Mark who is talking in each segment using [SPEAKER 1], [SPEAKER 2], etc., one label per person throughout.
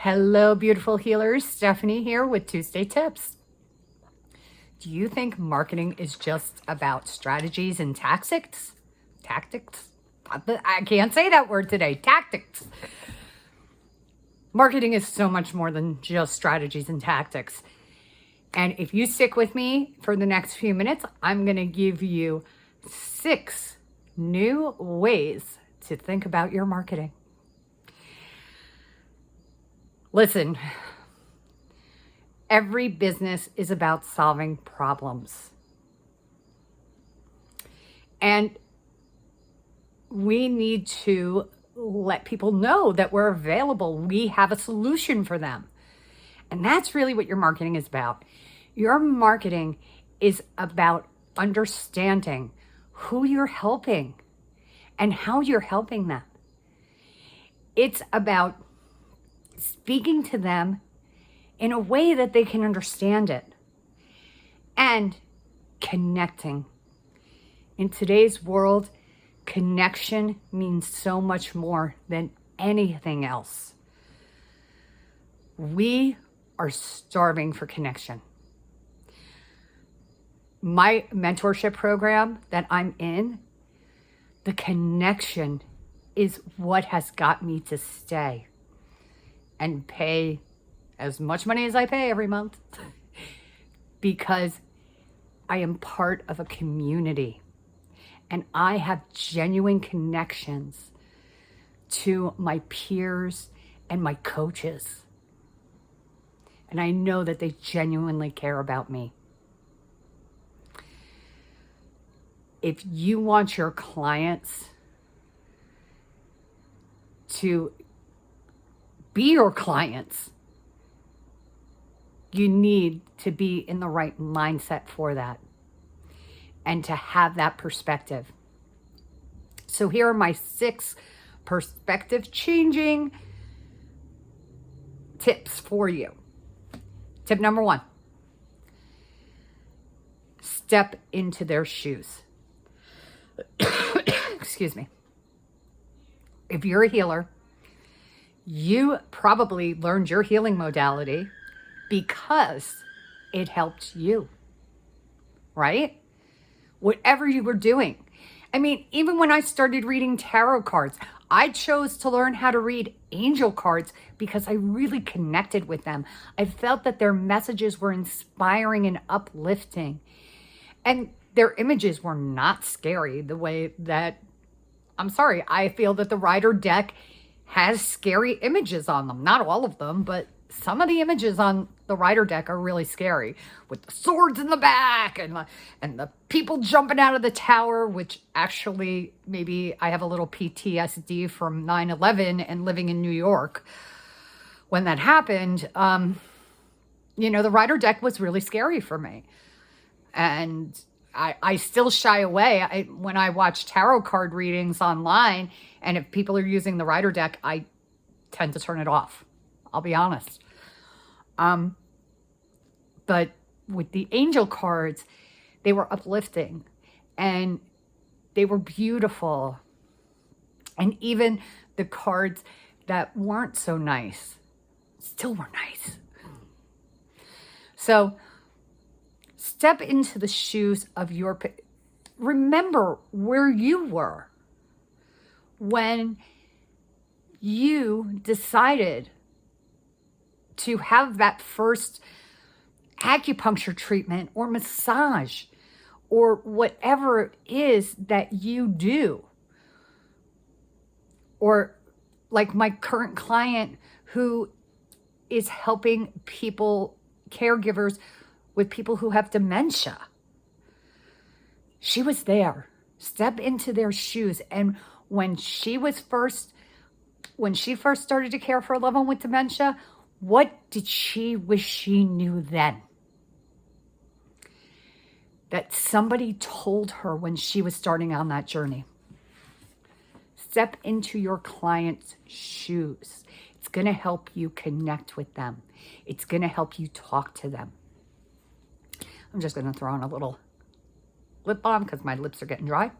[SPEAKER 1] Hello, beautiful healers. Stephanie here with Tuesday Tips. Do you think marketing is just about strategies and tactics? Tactics? I can't say that word today. Tactics. Marketing is so much more than just strategies and tactics. And if you stick with me for the next few minutes, I'm going to give you 6 new ways to think about your marketing. Listen, every business is about solving problems. And we need to let people know that we're available. We have a solution for them. And that's really what your marketing is about. Your marketing is about understanding who you're helping and how you're helping them. It's about speaking to them in a way that they can understand it and connecting. In today's world, connection means so much more than anything else. We are starving for connection. My mentorship program that I'm in, the connection is what has got me to stay and pay as much money as I pay every month because I am part of a community and I have genuine connections to my peers and my coaches. And I know that they genuinely care about me. If you want your clients to be your clients, you need to be in the right mindset for that and to have that perspective. So here are my 6 perspective changing tips for you. Tip number 1, step into their shoes. Excuse me. If you're a healer, you probably learned your healing modality because it helped you, right? Whatever you were doing. I mean, even when I started reading tarot cards, I chose to learn how to read angel cards because I really connected with them. I felt that their messages were inspiring and uplifting. And their images were not scary the way that, I feel that the Rider deck has scary images on them. Not all of them, but some of the images on the Rider deck are really scary, with the swords in the back and the people jumping out of the tower, which actually maybe I have a little PTSD from 9/11 and living in New York. When that happened, the Rider deck was really scary for me. And I still shy away when I watch tarot card readings online, and if people are using the Rider deck, I tend to turn it off. I'll be honest. But with the angel cards, they were uplifting and they were beautiful. And even the cards that weren't so nice still were nice. So step into the shoes of remember where you were when you decided to have that first acupuncture treatment or massage or whatever it is that you do. Or like my current client who is helping people, caregivers with people who have dementia. She was there. Step into their shoes. And when she first started to care for a loved one with dementia, what did she wish she knew then? That somebody told her when she was starting on that journey. Step into your client's shoes. It's going to help you connect with them. It's going to help you talk to them. I'm just going to throw on a little lip balm because my lips are getting dry.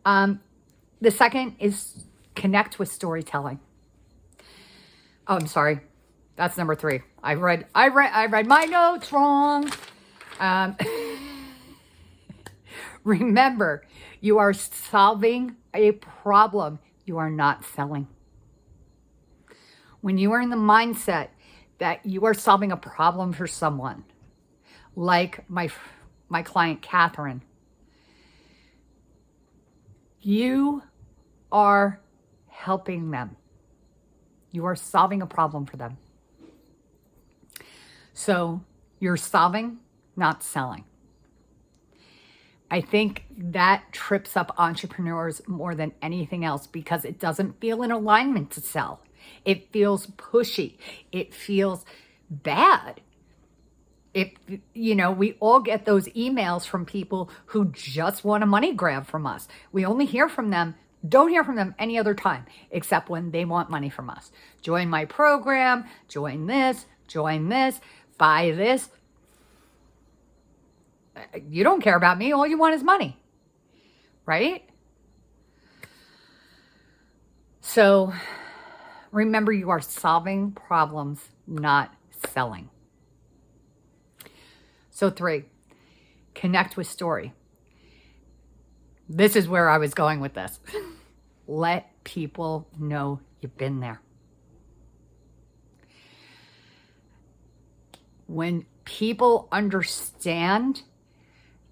[SPEAKER 1] The second is connect with storytelling. Oh, I'm sorry. That's number 3. I read my notes wrong. Um, remember, you are solving a problem. You are not selling. When you are in the mindset that you are solving a problem for someone, like my client Catherine, you are helping them. You are solving a problem for them. So you're solving, not selling. I think that trips up entrepreneurs more than anything else because it doesn't feel in alignment to sell. It feels pushy. It feels bad. We all get those emails from people who just want a money grab from us. We only don't hear from them any other time except when they want money from us. Join my program, join this, buy this. You don't care about me. All you want is money, right? So remember, you are solving problems, not selling. So 3, connect with story. This is where I was going with this. Let people know you've been there. When people understand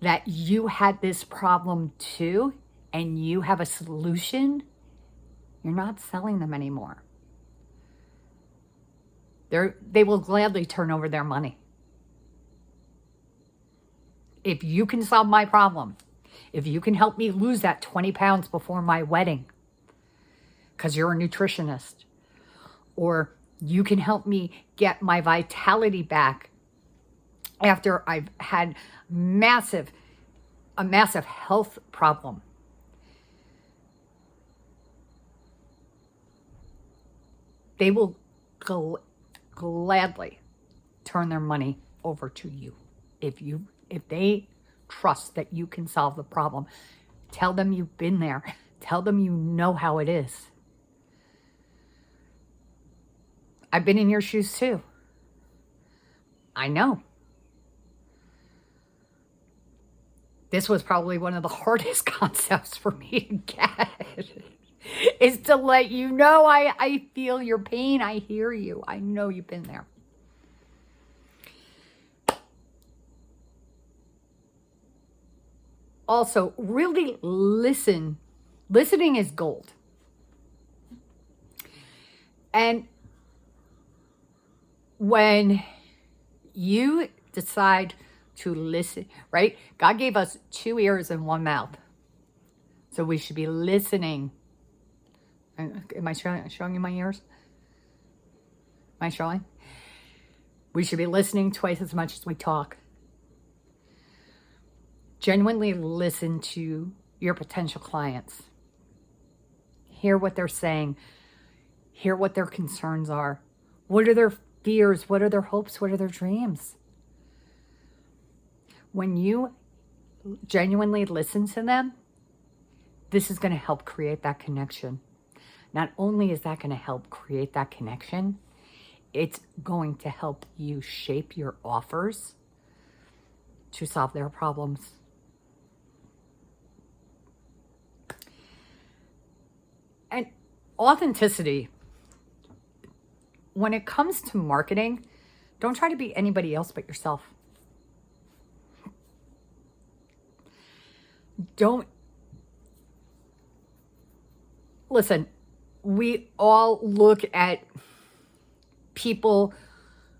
[SPEAKER 1] that you had this problem too, and you have a solution, you're not selling them anymore. They will gladly turn over their money. If you can solve my problem, if you can help me lose that 20 pounds before my wedding, because you're a nutritionist, or you can help me get my vitality back after I've had a massive health problem. They will gladly turn their money over to you. If they trust that you can solve the problem, tell them you've been there. Tell them you know how it is. I've been in your shoes too. I know. This was probably one of the hardest concepts for me to get, is to let you know I feel your pain. I hear you. I know you've been there. Also, really listen. Listening is gold. And when you decide to listen, right? God gave us 2 ears and 1 mouth. So we should be listening. Am I showing you my ears? Am I showing? We should be listening twice as much as we talk. Genuinely listen to your potential clients. Hear what they're saying. Hear what their concerns are. What are their fears? What are their hopes? What are their dreams? When you genuinely listen to them, this is going to help create that connection. Not only is that going to help create that connection, it's going to help you shape your offers to solve their problems. And authenticity, when it comes to marketing, don't try to be anybody else but yourself. Listen, we all look at people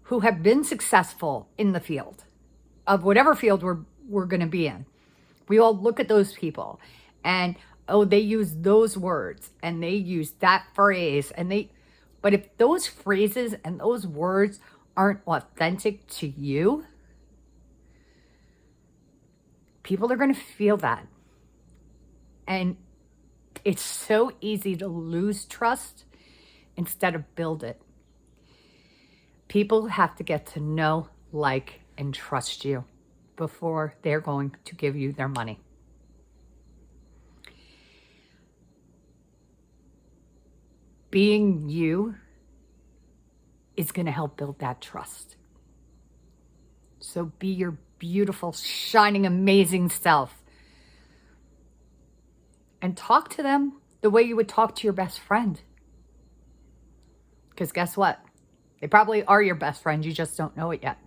[SPEAKER 1] who have been successful in the field, of whatever field we're going to be in. We all look at those people and, oh, they use those words and they use that phrase but if those phrases and those words aren't authentic to you, people are going to feel that. And it's so easy to lose trust instead of build it. People have to get to know, like, and trust you before they're going to give you their money. Being you is going to help build that trust. So be your beautiful, shining, amazing self. And talk to them the way you would talk to your best friend. Because guess what? They probably are your best friend. You just don't know it yet.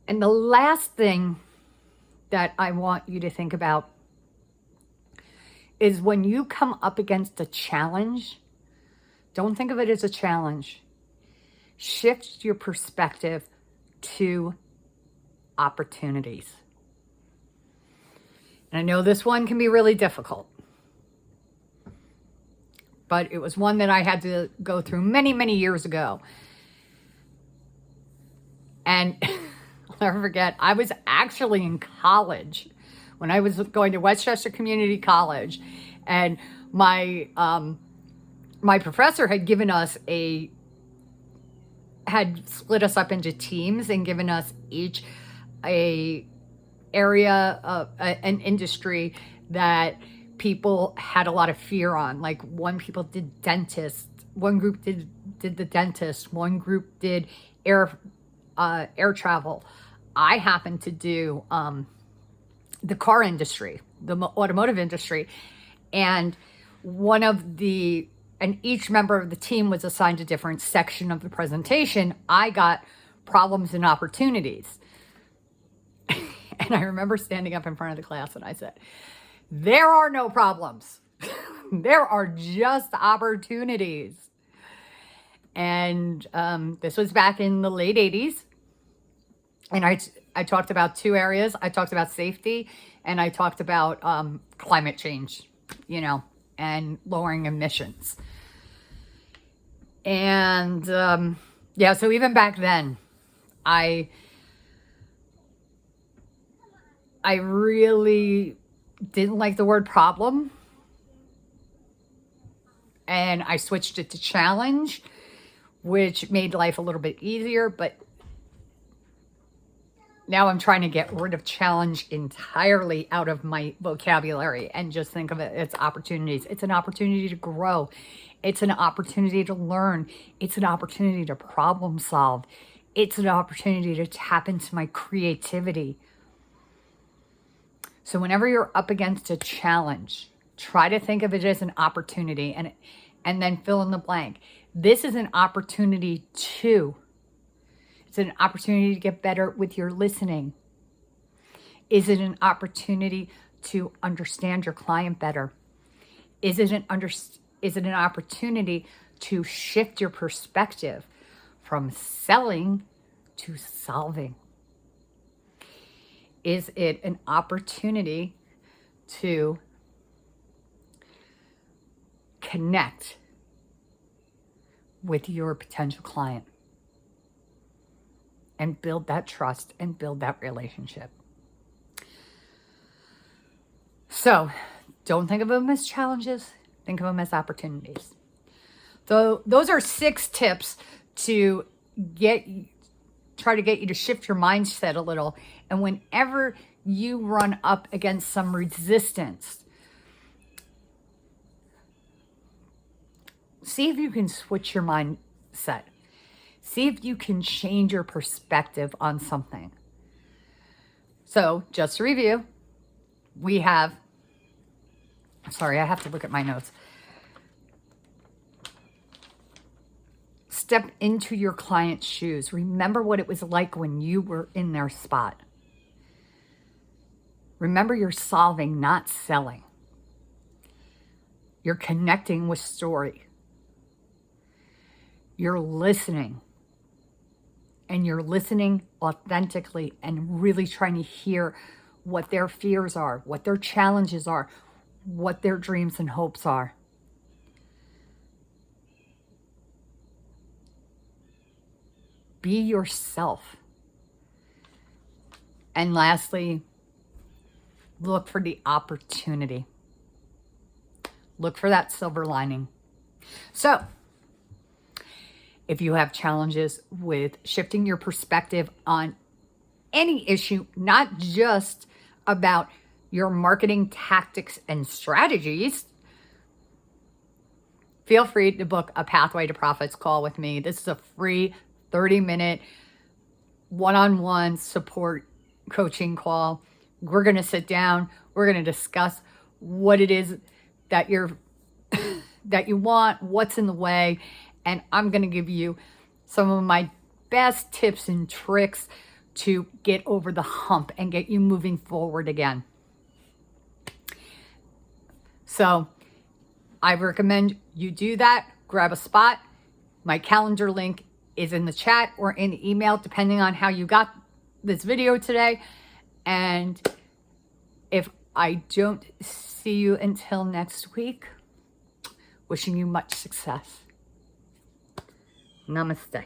[SPEAKER 1] And the last thing that I want you to think about is when you come up against a challenge, don't think of it as a challenge. Shift your perspective to opportunities. And I know this one can be really difficult, but it was one that I had to go through many, many years ago. And I'll never forget, I was actually in college when I was going to Westchester Community College, and my professor had given us had split us up into teams and given us each a area of an industry that people had a lot of fear on. Like one people did dentist, one group did the dentist, one group did air travel. I happened to do the car industry, the automotive industry, and each member of the team was assigned a different section of the presentation. I got problems and opportunities. And I remember standing up in front of the class and I said, there are no problems. There are just opportunities. And this was back in the late 80s. And I talked about two areas. I talked about safety and I talked about climate change, and lowering emissions. And so even back then, I really didn't like the word problem. And I switched it to challenge, which made life a little bit easier. But now I'm trying to get rid of challenge entirely out of my vocabulary and just think of it as opportunities. It's an opportunity to grow. It's an opportunity to learn. It's an opportunity to problem solve. It's an opportunity to tap into my creativity. So whenever you're up against a challenge, try to think of it as an opportunity and then fill in the blank. This is an opportunity to. It's an opportunity to get better with your listening. Is it an opportunity to understand your client better? Is it an opportunity to shift your perspective from selling to solving? Is it an opportunity to connect with your potential client and build that trust and build that relationship? So don't think of them as challenges. Think of them as opportunities. So those are 6 tips to try to get you to shift your mindset a little. And whenever you run up against some resistance, see if you can switch your mindset. See if you can change your perspective on something. So just to review, I have to look at my notes. Step into your client's shoes. Remember what it was like when you were in their spot. Remember, you're solving, not selling. You're connecting with story. You're listening. And you're listening authentically and really trying to hear what their fears are, what their challenges are, what their dreams and hopes are. Be yourself. And lastly, look for the opportunity. Look for that silver lining. So, if you have challenges with shifting your perspective on any issue, not just about your marketing tactics and strategies, feel free to book a Pathway to Profits call with me. This is a free 30-minute one-on-one support coaching call. We're going to sit down. We're going to discuss what it is that that you want, what's in the way, and I'm going to give you some of my best tips and tricks to get over the hump and get you moving forward again. So I recommend you do that. Grab a spot. My calendar link is in the chat or in the email, depending on how you got this video today. And if I don't see you until next week, wishing you much success. Namaste.